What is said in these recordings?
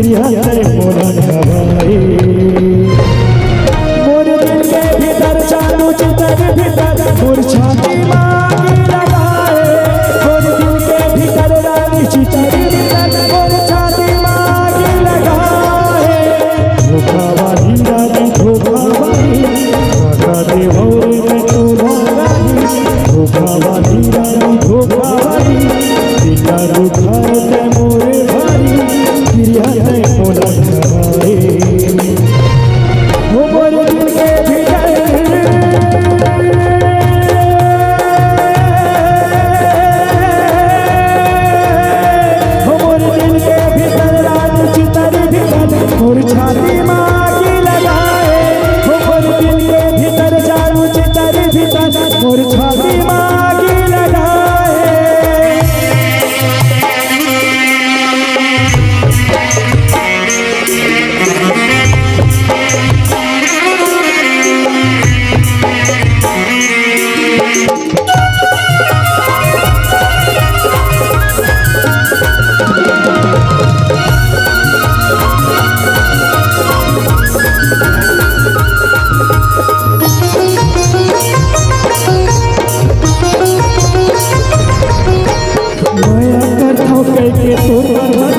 क्रिया है मोरा नवाए मोर दिल के भीतर चालू चितर भीतर मोर छाती मांगी लगाए मोर दिल के भीतर रानी चितर भीतर मोर छाती मांगी लगाए धोखा वाली रानी धोखा वाली धोखा दे और मैं तो रानी धोखा वाली रानी धोखा वाली दिला दुखा दे मोरे भारी क्रिया है मोरा नवाए वो मोर दिल के भीतर वो मोर दिल के भीतर रानी चितर भीतर मोर छाती मांगी लगाए वो मोर दिल के भीतर जानू चितर भीतर मोर छाती मांगी लगाए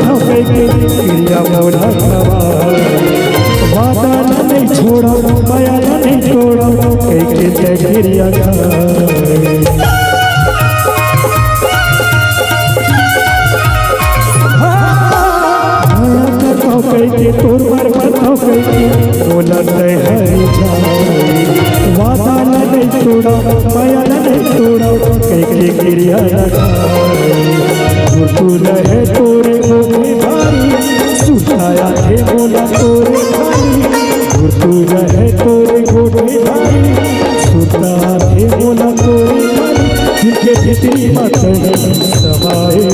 क्रिया मोरा नवाए वादा नहीं छोड़ा माया नहीं तोड़ा कई के क्रिया कई के तोर पर बताओ कई के बोला हरी जाए वादा नहीं छोड़ा माया नहीं तोड़ा कई के क्रिया तू रहे तोरे मोहे भारी सुखाया थे बोला तोरे भारी तू रहे तोरे गोटे भारी सुता थे बोला तोरे भारी जिनके भीतरी मत समाए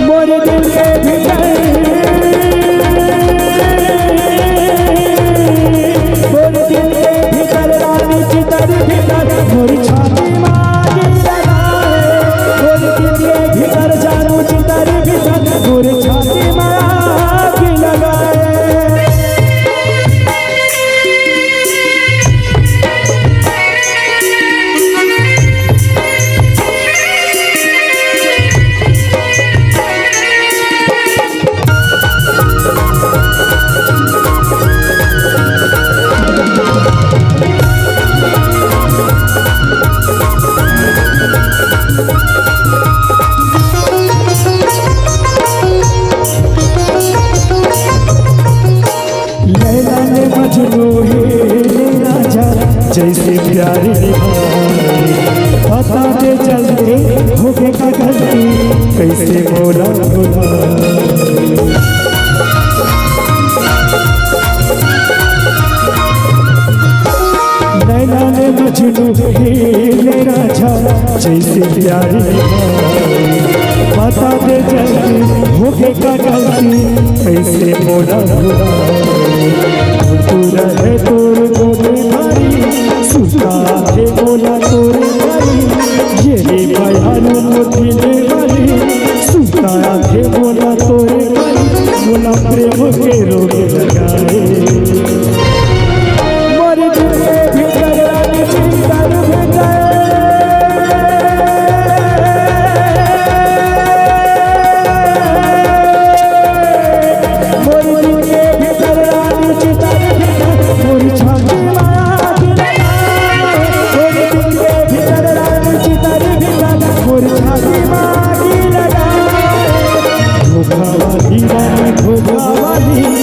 मोरे दिल के भीतर मोरे दिल के भीतर रानी चितर भीतर मोरी छाती मांगी लगाए मोरे दिल के भीतर जानू चितर भीतर मोरे छाती मांगी लगाए जैसे प्यारे पता दे चलते होके का गलती कैसे बोला बोला नैना ने मजनू हीरे राजा जैसे प्यारे पता दे चलते होके का गलती कैसे बोला बोला तू रहे तोर गोटे भारी सुता थे बोला तोरे भारी ये बयान मुझे वाली सुता थे बोला तोरे भारी बोला प्रेम के रोग लगाए मोरे दिल के भीतर रानी चितर भीतर मोरे दिल के भीतर रानी चितर भीतर मोरी छाती मांगी लगाए मोरे दिल के भीतर रानी चितर भीतर मोरी छाती मांगी लगाए धोखा वाली रानी धोखा वाली